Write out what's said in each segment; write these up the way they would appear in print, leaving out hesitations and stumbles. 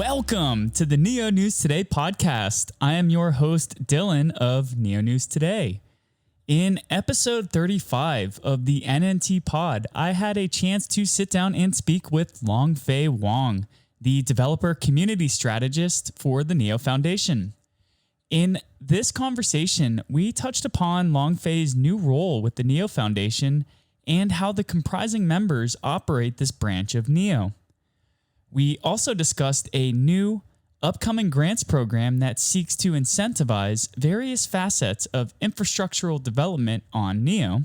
Welcome to the Neo News Today podcast. I am your host, Dylan of Neo News Today. In episode 35 of the NNT pod, I had a chance to sit down and speak with Longfei Wang, the developer community strategist for the Neo Foundation. In this conversation, we touched upon Longfei's new role with the Neo Foundation and how the comprising members operate this branch of Neo. We also discussed a new upcoming grants program that seeks to incentivize various facets of infrastructural development on Neo.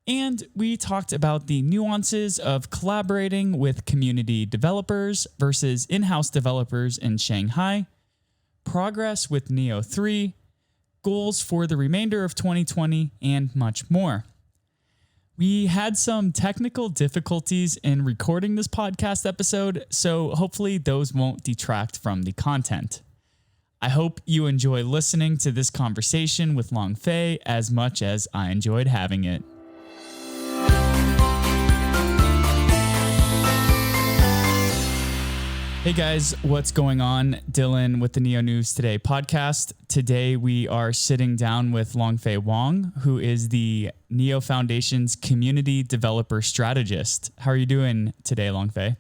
And we talked about the nuances of collaborating with community developers versus in-house developers in Shanghai, progress with Neo 3, goals for the remainder of 2020, and much more. We had some technical difficulties in recording this podcast episode, so hopefully those won't detract from the content. I hope you enjoy listening to this conversation with Longfei as much as I enjoyed having it. Hey guys, what's going on? Dylan with the Neo News Today podcast. Today we are sitting down with Longfei Wang, who is the Neo Foundation's community developer strategist. How are you doing today, Longfei?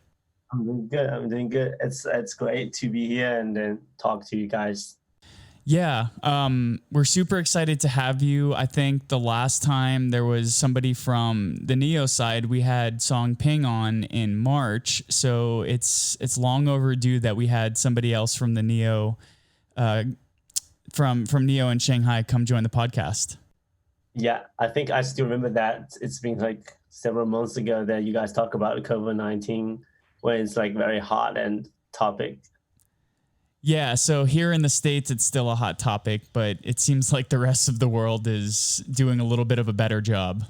I'm doing good. It's great to be here and then talk to you guys. Yeah, we're super excited to have you. I think the last time there was somebody from the Neo side, we had Song Ping on in March. So it's long overdue that we had somebody else from the Neo, from Neo in Shanghai come join the podcast. Yeah, I think I still remember that. It's been like several months ago that you guys talk about COVID-19 when it's like very hot and topic. Yeah, so here in the States, it's still a hot topic, but it seems like the rest of the world is doing a little bit of a better job.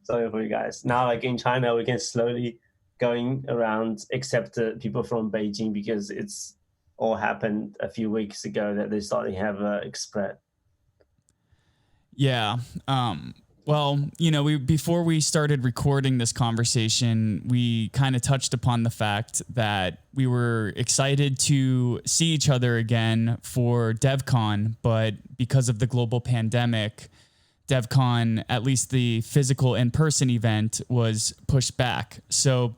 Sorry for you guys. Now, like in China, we can slowly going around, except the people from Beijing, because it's all happened a few weeks ago that they started to have spread. Yeah. Well, before we started recording this conversation, we kind of touched upon the fact that we were excited to see each other again for DevCon, but because of the global pandemic, DevCon, at least the physical in-person event, was pushed back. So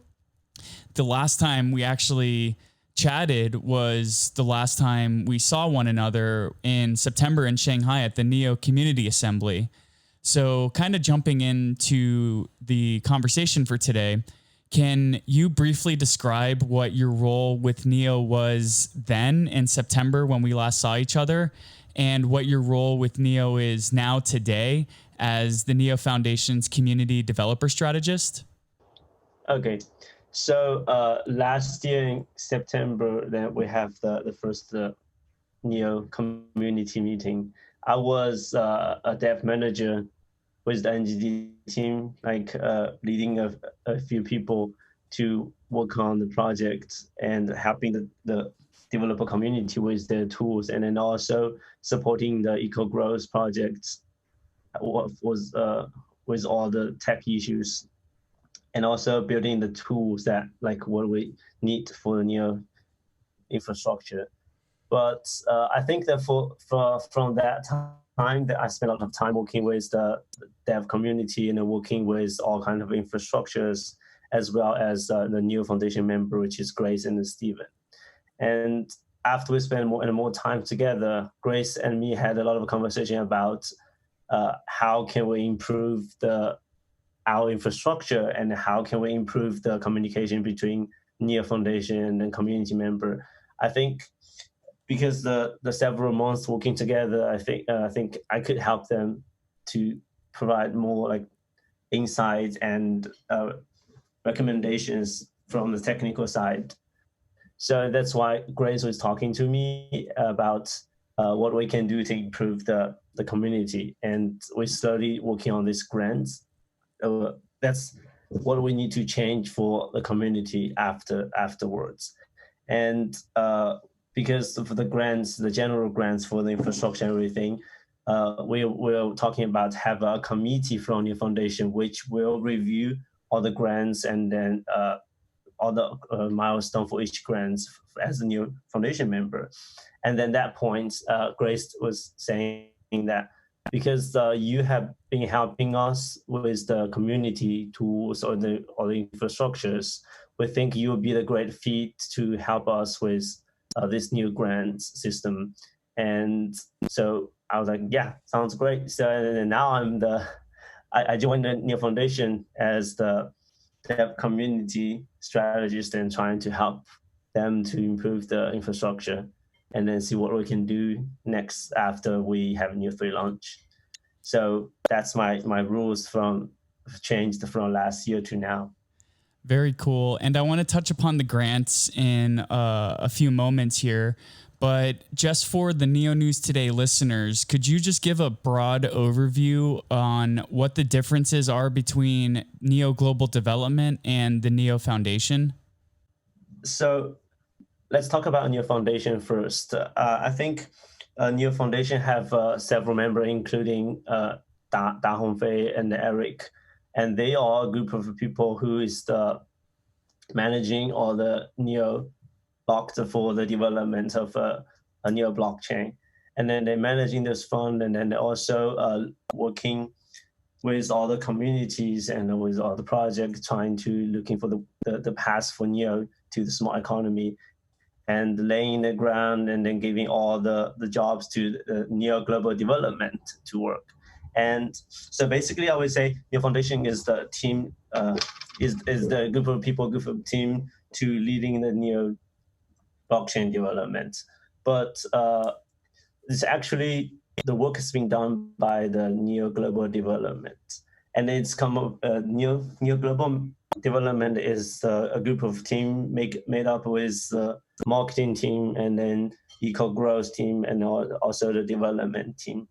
the last time we actually chatted was the last time we saw one another in September in Shanghai at the Neo Community Assembly. So kind of jumping into the conversation for today, can you briefly describe what your role with Neo was then in September when we last saw each other, and what your role with Neo is now today as the Neo Foundation's community developer strategist? Okay. So last year in September, then we have the first Neo community meeting. I was a dev manager with the NGD team, leading a few people to work on the project and helping the developer community with their tools, and then also supporting the eco growth projects with all the tech issues, and also building the tools that like what we need for the Neo infrastructure. But I think that from that time that I spent a lot of time working with the dev community and working with all kinds of infrastructures, as well as the Neo Foundation member, which is Grace and Steven. And after we spent more time together, Grace and me had a lot of conversation about how can we improve our infrastructure and how can we improve the communication between Neo Foundation and community member. I think because the several months working together, I think I could help them to provide more like insights and recommendations from the technical side. So that's why Grace was talking to me about what we can do to improve the community, and we're slowly working on these grants. That's what we need to change for the community afterwards, and because of the grants, the general grants for the infrastructure and everything, we're talking about have a committee from your foundation which will review all the grants and then all the milestone for each grant as a new foundation member. And then that point, Grace was saying that because you have been helping us with the community tools or the infrastructures, we think you will be the great fit to help us with this new grant system. And so I was like, yeah, sounds great. So and now I joined the Neo Foundation as the dev community strategist and trying to help them to improve the infrastructure and then see what we can do next after we have a new free launch. So that's my rules from changed from last year to now. Very cool. And I want to touch upon the grants in a few moments here. But just for the Neo News Today listeners, could you just give a broad overview on what the differences are between Neo Global Development and the Neo Foundation? So let's talk about Neo Foundation first. I think Neo Foundation have several members, including Longfei and Eric, and they are a group of people who is managing all the Neo blocks for the development of a Neo blockchain. And then they're managing this fund, and then they're also working with all the communities and with all the projects, trying to looking for the path for Neo to the smart economy and laying the ground and then giving all the jobs to the Neo Global Development to work. And so basically, I would say Neo Foundation is the team, is the group of team to leading the Neo blockchain development. But it's actually the work is being done by the Neo Global Development, and it's come up. Neo Global Development is a group of team made up with the marketing team and then eco growth team and also the development team.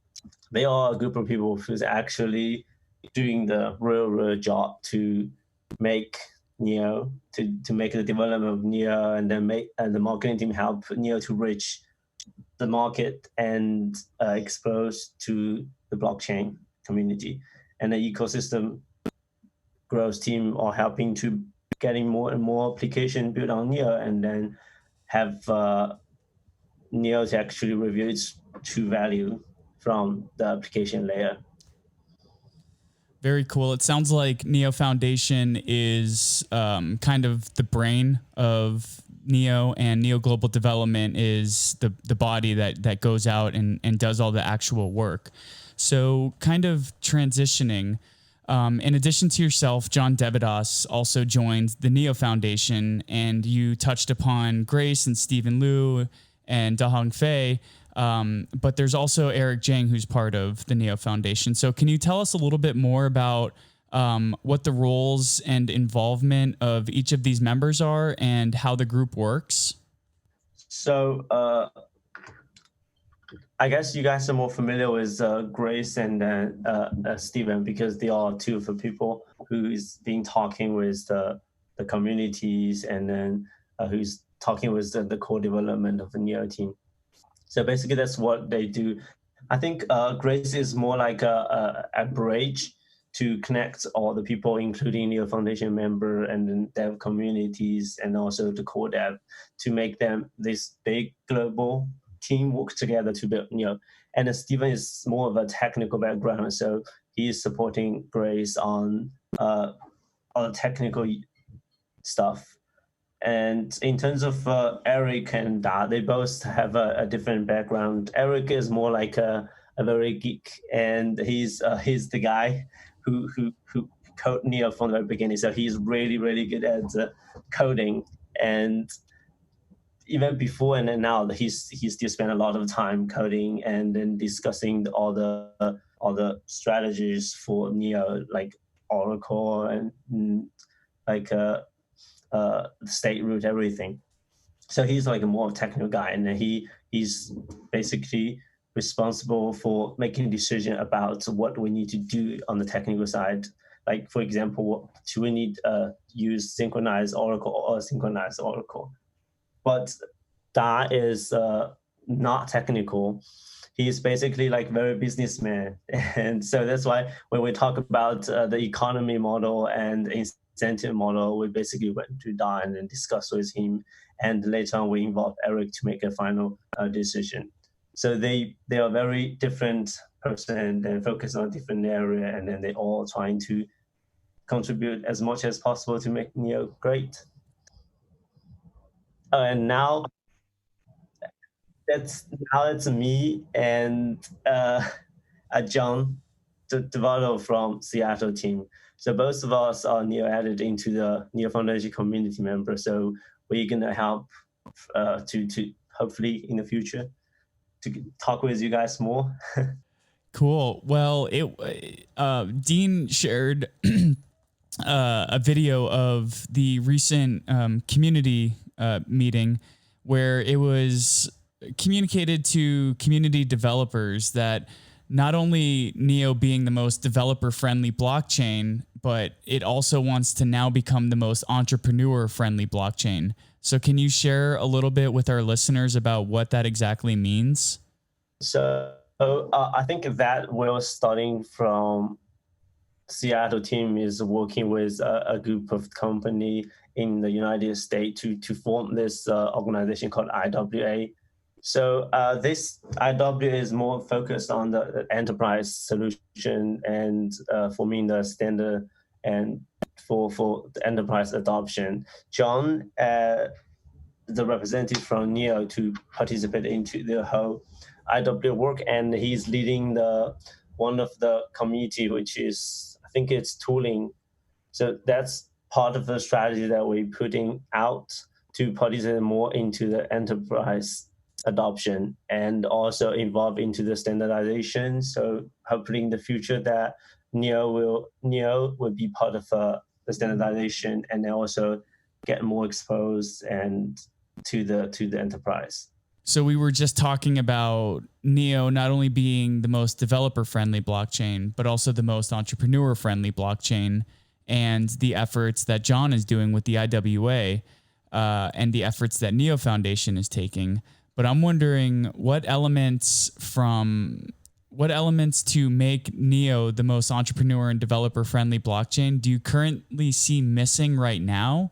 They are a group of people who's actually doing the real job to make Neo to make the development of Neo, and then the marketing team help Neo to reach the market and expose to the blockchain community, and the ecosystem growth team are helping to getting more and more application built on Neo, and then have Neo to actually reveal its true value from the application layer. Very cool. It sounds like Neo Foundation is kind of the brain of Neo, and Neo Global Development is the body that goes out and does all the actual work. So kind of transitioning, in addition to yourself, John Devidas also joined the Neo Foundation, and you touched upon Grace and Stephen Liu and Longfei. But there's also Eric Zhang, who's part of the Neo Foundation. So can you tell us a little bit more about what the roles and involvement of each of these members are and how the group works? So I guess you guys are more familiar with Grace and Stephen, because they are two of the people who is been talking with the communities, and then who's talking with the core development of the Neo team. So basically, that's what they do. I think Grace is more like a bridge to connect all the people, including Neo Foundation member and then dev communities, and also the core dev, to make them this big global team work together to build Neo. And Stephen is more of a technical background, so he is supporting Grace on all the technical stuff. And in terms of Eric and Da, they both have a different background. Eric is more like a very geek, and he's the guy who coded Neo from the very beginning. So he's really good at coding, and even before and then now, he still spend a lot of time coding and then discussing all the strategies for Neo, like Oracle and like state root, everything. So he's like a more technical guy, and he's basically responsible for making a decision about what we need to do on the technical side. Like, for example, do we need use synchronized Oracle or asynchronized Oracle? But Da is not technical. He's basically like very businessman, and so that's why when we talk about the economy model and sentient model. We basically went to DAR and then discussed with him, and later on we involved Eric to make a final decision. So they are very different person and focus on a different area, and then they all trying to contribute as much as possible to make Neo great. And now it's me and John, the developer from Seattle team. So both of us are Neo added into the Neo Foundation community member. So we're gonna help to hopefully in the future to talk with you guys more. Cool. Well, Dean shared a video of the recent community meeting where it was communicated to community developers that not only Neo being the most developer-friendly blockchain, but it also wants to now become the most entrepreneur-friendly blockchain. So can you share a little bit with our listeners about what that exactly means? So I think that we're starting from Seattle team is working with a group of company in the United States to form this organization called IWA. So this IWA is more focused on the enterprise solution and forming the standard and for the enterprise adoption. John, the representative from Neo, to participate into the whole IWA work, and he's leading one of the community, which is, I think it's tooling. So that's part of the strategy that we're putting out to participate more into the enterprise adoption and also involve into the standardization. So hopefully in the future that Neo will be part of the standardization and then also get more exposed and to the enterprise. So we were just talking about Neo not only being the most developer-friendly blockchain, but also the most entrepreneur-friendly blockchain, and the efforts that John is doing with the IWA and the efforts that Neo Foundation is taking. But I'm wondering what elements to make Neo the most entrepreneur and developer-friendly blockchain do you currently see missing right now?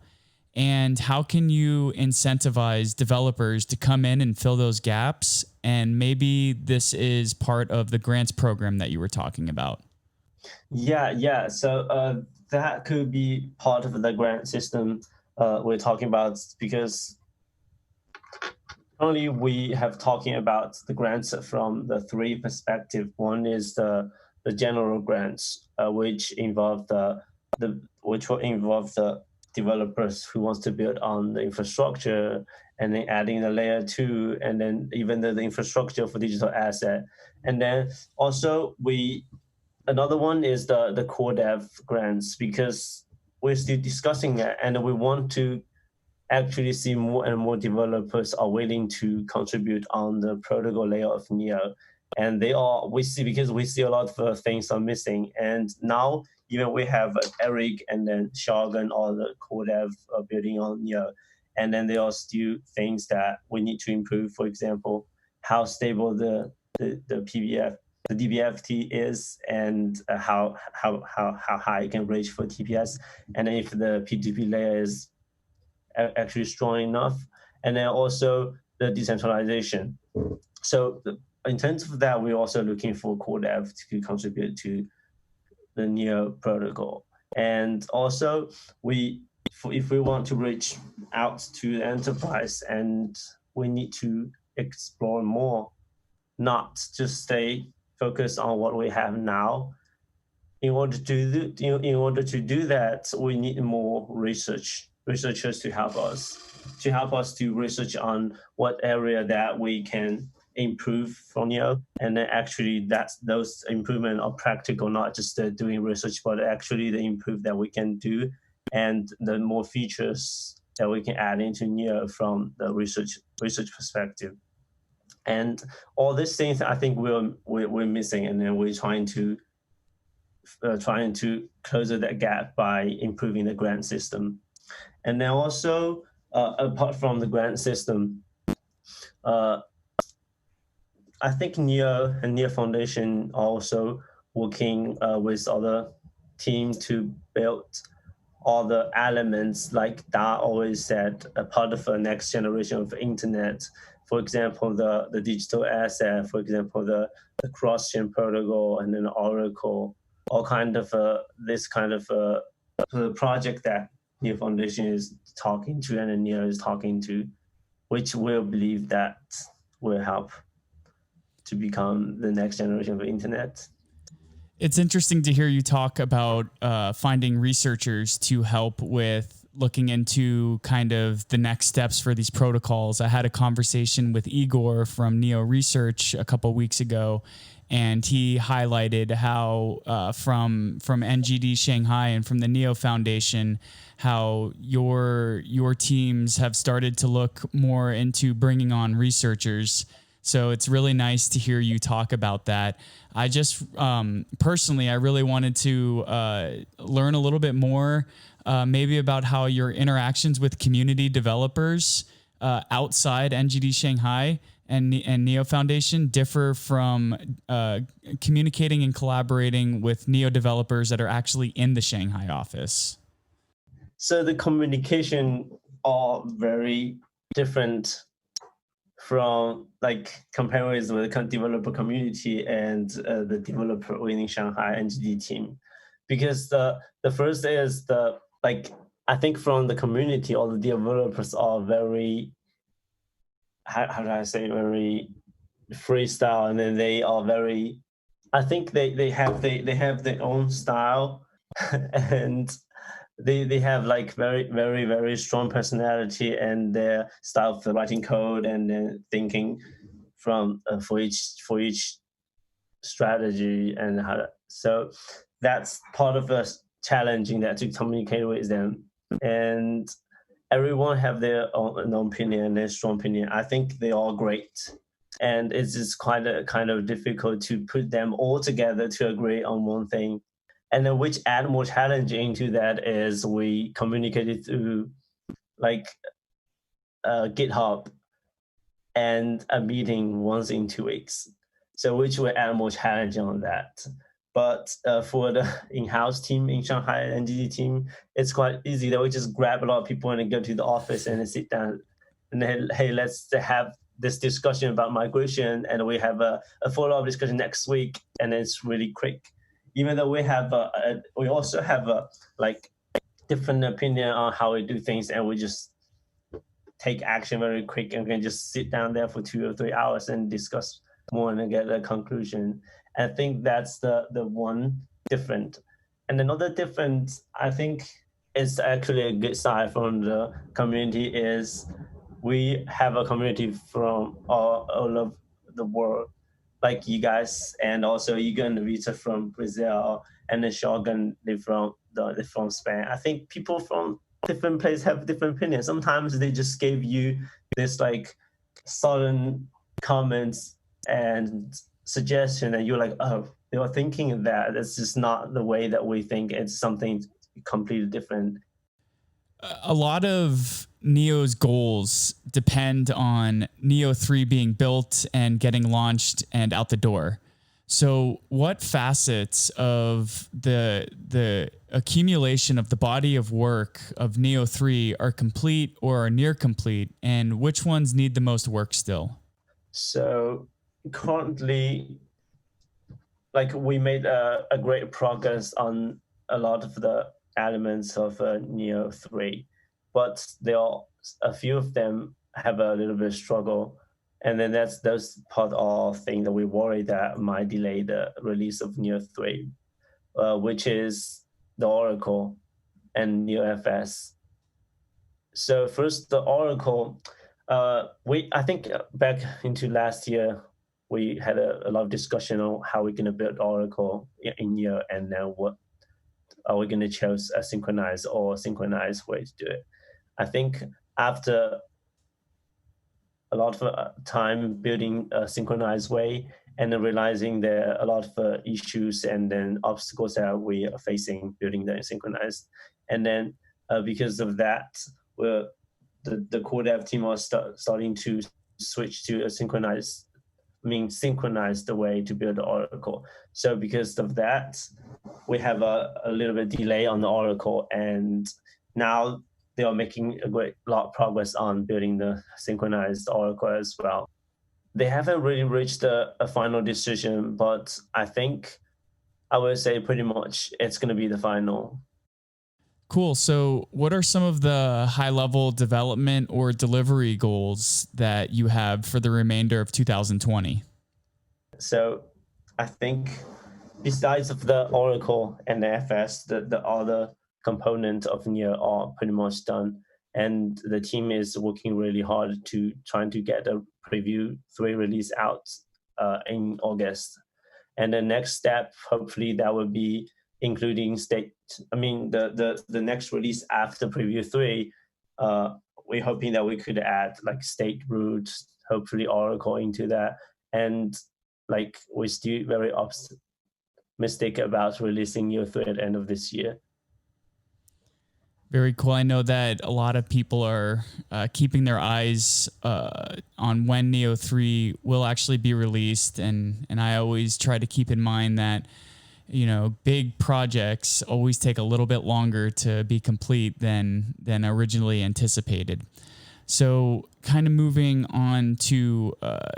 And how can you incentivize developers to come in and fill those gaps? And maybe this is part of the grants program that you were talking about. Yeah. So that could be part of the grant system we're talking about, because only we have talking about the grants from the three perspective. One is the general grants, which will involve the developers who wants to build on the infrastructure, and then adding the layer 2, and then even the infrastructure for digital asset. And then also another one is the core dev grants, because we're still discussing it and we want to actually see more and more developers are willing to contribute on the protocol layer of Neo. And we see a lot of things are missing. And now even we have Eric and then Shogun, all the core dev building on Neo. And then there are still things that we need to improve. For example, how stable the PBF, the DBFT is, and how high it can reach for TPS, and if the P2P layer is actually strong enough, and then also the decentralization. So in terms of that, we're also looking for core dev to contribute to the Neo protocol. And also if we want to reach out to the enterprise, and we need to explore more, not just stay focused on what we have now. In order to do that, we need more researchers to help us to research on what area that we can improve from Neo, and then actually those improvements are practical, not just doing research, but actually the improve that we can do, and the more features that we can add into Neo from the research perspective. And all these things I think we're missing, and then we're trying to close that gap by improving the grant system. And then also, apart from the grant system, I think Neo and Neo Foundation are also working with other teams to build all the elements, like Da always said, a part of the next generation of internet. For example, the digital asset, for example, the cross-chain protocol, and then Oracle, all kind of this kind of project that Neo Foundation is talking to and Neo is talking to, which will believe that will help to become the next generation of the internet. It's interesting to hear you talk about finding researchers to help with looking into kind of the next steps for these protocols. I had a conversation with Igor from Neo Research a couple of weeks ago, and he highlighted how from NGD Shanghai and from the Neo Foundation, how your teams have started to look more into bringing on researchers. So it's really nice to hear you talk about that. I just personally, I really wanted to learn a little bit more, maybe about how your interactions with community developers outside NGD Shanghai and Neo Foundation differ from communicating and collaborating with Neo developers that are actually in the Shanghai office. So the communication are very different from like comparing with the developer community and the developer within Shanghai NGD team, because the first is the like I think from the community, all the developers are very how do I say very freestyle, and then they are very I think they have their own style and they have like very strong personality and their style of writing code and then thinking from for each strategy and how so that's part of us challenging that to communicate with them, and everyone have their own opinion, their strong opinion. I think they are great, and it's just quite a kind of difficult to put them all together to agree on one thing. And then which add more challenge into that is we communicated through like GitHub and a meeting once in 2 weeks. So which will add more challenge on that. But for the in-house team in Shanghai NGD team, it's quite easy. They will just grab a lot of people and go to the office and sit down and then, hey, let's have this discussion about migration, and we have a follow-up discussion next week, and it's really quick. Even though we also have a like different opinion on how we do things, and we just take action very quick, and we can just sit down there for 2 or 3 hours and discuss more and get a conclusion. I think that's the one different. And another difference, I think, is actually a good side from the community is we have a community from all of the world, like you guys, and also Egan and Rita from Brazil, and then Shogun from Spain. I think people from different places have different opinions. Sometimes they just gave you this like sudden comments and suggestion, and you're like, oh, they were thinking that. It's just not the way that we think. It's something completely different. A lot of Neo's goals depend on Neo 3 being built and getting launched and out the door. So what facets of the accumulation of the body of work of Neo 3 are complete or are near complete, and which ones need the most work still? So currently, like we made a great progress on a lot of the elements of Neo 3, but there are a few of them have a little bit of struggle. And then those part of things that we worry that might delay the release of Neo 3, which is the Oracle and Neo FS. So first, the Oracle, I think back into last year, we had a lot of discussion on how we're going to build Oracle in Neo, and then what are we going to choose a synchronized or synchronized way to do it. I think after a lot of time building a synchronized way, and then realizing there are a lot of issues and then obstacles that we are facing building the synchronized. And then because of that, the core dev team was starting to switch to a synchronized synchronized the way to build the Oracle. So because of that, we have a little bit delay on the Oracle, and now they are making a lot of progress on building the synchronized Oracle as well. They haven't really reached a final decision, but I think I would say pretty much it's going to be the final. Cool. So, what are some of the high level development or delivery goals that you have for the remainder of 2020? So, I think besides of the Oracle and the FS, the other component of Neo are pretty much done. And the team is working really hard to trying to get a preview 3 release out in August. And the next step, hopefully, that will be including the next release after preview 3. We're hoping that we could add like state root, hopefully Oracle into that, and like we're still very optimistic about releasing Neo 3 at the end of this year. Very cool. I know that a lot of people are keeping their eyes on when Neo 3 will actually be released. And I always try to keep in mind that, big projects always take a little bit longer to be complete than originally anticipated. So kind of moving on to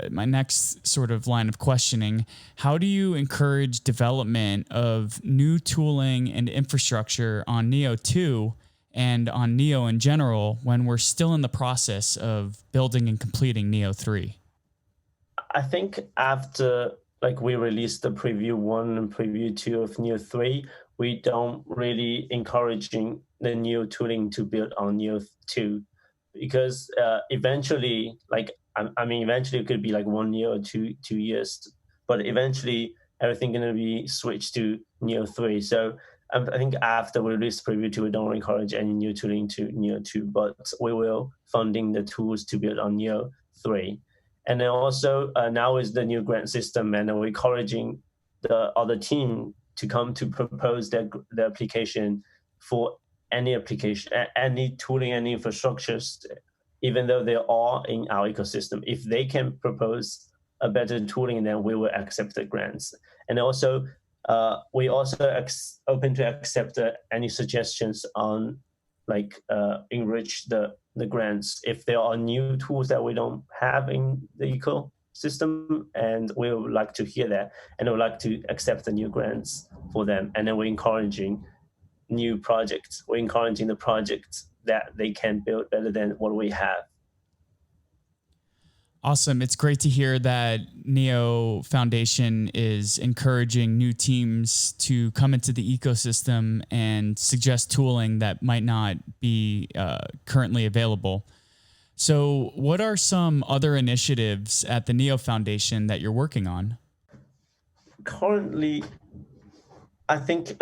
my next sort of line of questioning, how do you encourage development of new tooling and infrastructure on Neo 2 and on Neo in general when we're still in the process of building and completing Neo 3? I think after we released the preview 1 and preview 2 of Neo 3, we don't really encouraging the new tooling to build on Neo 2, because eventually, eventually it could be like 1 year or 2 years, but eventually everything going to be switched to Neo 3. So I think after we release preview 2, we don't encourage any new tooling to Neo 2, but we will funding the tools to build on Neo 3. And then also now is the new grant system, and we're encouraging the other team to come to propose their application for any application, any tooling, any infrastructures, even though they are in our ecosystem. If they can propose a better tooling, then we will accept the grants. And also, we also open to accept any suggestions on enrich the grants if there are new tools that we don't have in the ecosystem, and we would like to hear that, and we would like to accept the new grants for them. And then we're encouraging new projects. We're encouraging the projects that they can build better than what we have. Awesome. It's great to hear that Neo Foundation is encouraging new teams to come into the ecosystem and suggest tooling that might not be currently available. So what are some other initiatives at the Neo Foundation that you're working on? Currently, I think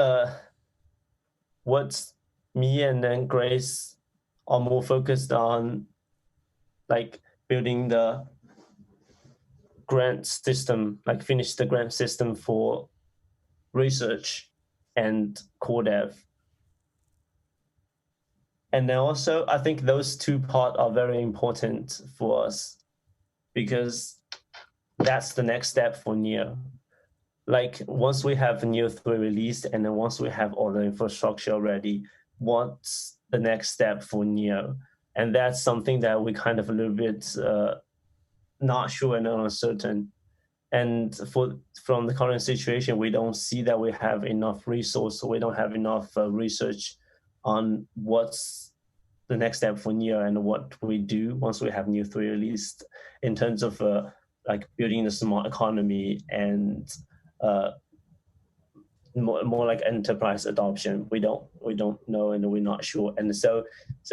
what me and then Grace are more focused on, building the grant system, finish the grant system for research and core dev. And then also, I think those 2 parts are very important for us, because that's the next step for Neo. Once we have Neo 3 released, and then once we have all the infrastructure ready, what's the next step for Neo? And that's something that we kind of a little bit not sure and uncertain. And from the current situation, we don't see that we have enough resource, we don't have enough research on what's the next step for Neo and what we do once we have Neo 3 released, in terms of building the smart economy and more like enterprise adoption. We don't know, and we're not sure. And so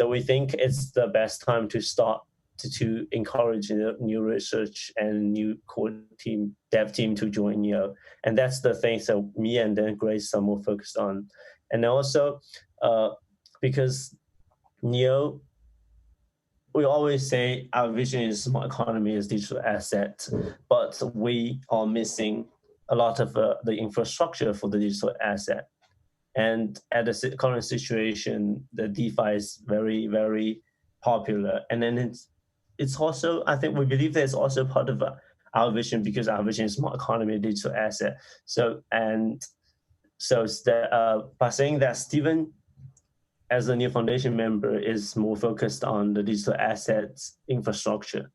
we think it's the best time to start to encourage new research and new core team, dev team to join Neo. And that's the thing. So me and then Grace are more focused on. And also because Neo, we always say our vision is smart economy is digital asset, but we are missing a lot of the infrastructure for the digital asset. And at the current situation, the DeFi is very, very popular. And then it's also, I think we believe that it's also part of our vision, because our vision is smart economy, digital asset. So by saying that Stephen, as a NEO Foundation member, is more focused on the digital assets infrastructure.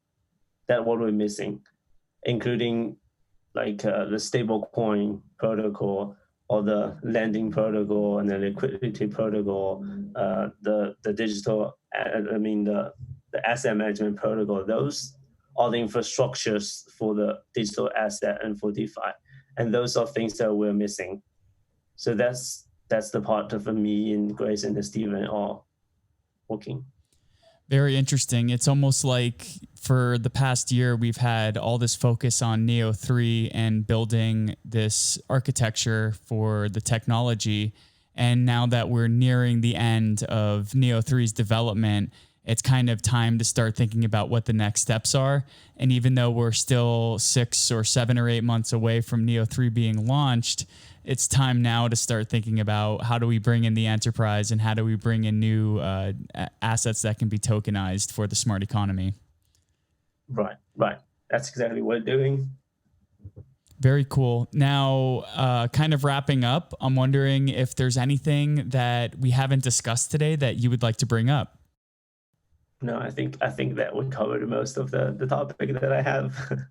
That's what we're missing, including like the stable coin protocol, or the lending protocol, and the liquidity protocol, the digital, the asset management protocol. Those are the infrastructures for the digital asset and for DeFi. And those are things that we're missing. So that's the part of me and Grace and Stephen are working. Very interesting. It's almost like for the past year, we've had all this focus on Neo 3 and building this architecture for the technology. And now that we're nearing the end of Neo 3's development, it's kind of time to start thinking about what the next steps are. And even though we're still 6 or 7 or 8 months away from Neo 3 being launched, it's time now to start thinking about how do we bring in the enterprise and how do we bring in new assets that can be tokenized for the smart economy. Right. That's exactly what we're doing. Very cool. Now, kind of wrapping up, I'm wondering if there's anything that we haven't discussed today that you would like to bring up. No, I think that we covered most of the topic that I have.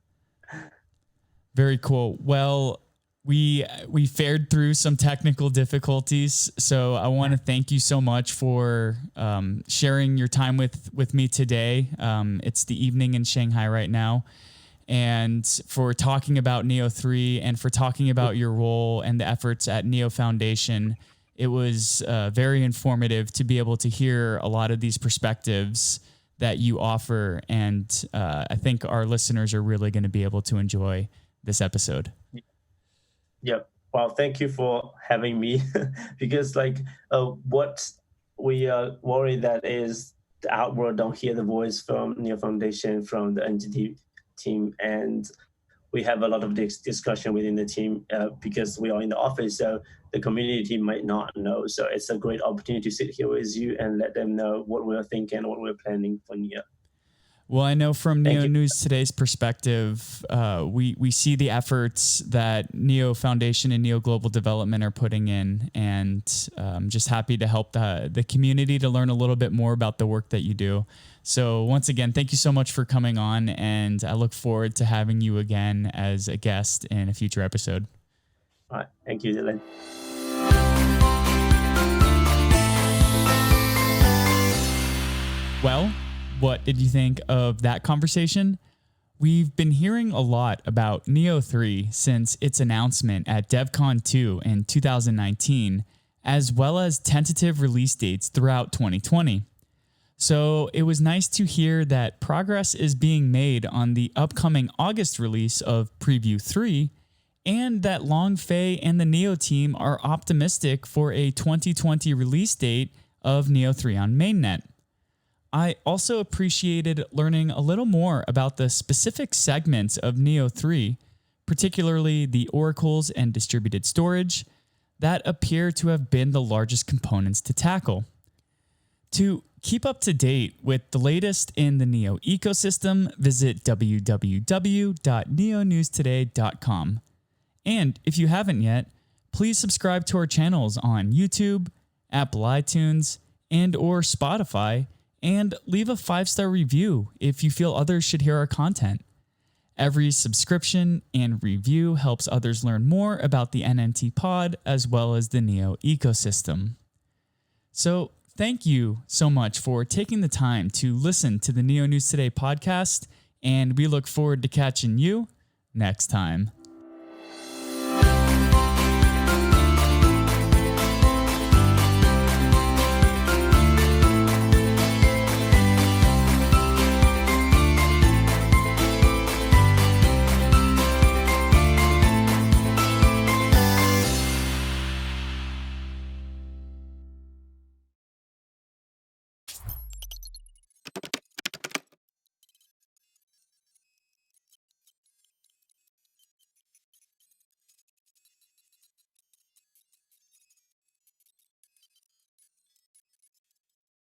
Very cool. Well, we fared through some technical difficulties, so I want to thank you so much for sharing your time with me today. It's the evening in Shanghai right now, and for talking about Neo 3 and for talking about your role and the efforts at Neo Foundation. It was very informative to be able to hear a lot of these perspectives that you offer, and I think our listeners are really going to be able to enjoy this episode. Yep. Well, thank you for having me. Because what we are worried that is the outward don't hear the voice from Neo Foundation, from the NGT team, and we have a lot of discussion within the team because we are in the office, so the community might not know. So it's a great opportunity to sit here with you and let them know what we're thinking, what we're planning for Neo. Well, I know from Neo News Today's perspective, we see the efforts that Neo Foundation and Neo Global Development are putting in, and I'm just happy to help the community to learn a little bit more about the work that you do. So once again, thank you so much for coming on, and I look forward to having you again as a guest in a future episode. All right. Thank you, Dylan. Well, what did you think of that conversation? We've been hearing a lot about Neo 3 since its announcement at DevCon 2 in 2019, as well as tentative release dates throughout 2020. So it was nice to hear that progress is being made on the upcoming August release of Preview 3, and that Longfei and the Neo team are optimistic for a 2020 release date of Neo 3 on mainnet. I also appreciated learning a little more about the specific segments of Neo 3, particularly the oracles and distributed storage, that appear to have been the largest components to tackle. To keep up to date with the latest in the Neo ecosystem, visit www.neonewstoday.com. And if you haven't yet, please subscribe to our channels on YouTube, Apple iTunes, and or Spotify, and leave a 5-star review if you feel others should hear our content. Every subscription and review helps others learn more about the NNT pod as well as the Neo ecosystem. So thank you so much for taking the time to listen to the Neo News Today podcast, and we look forward to catching you next time.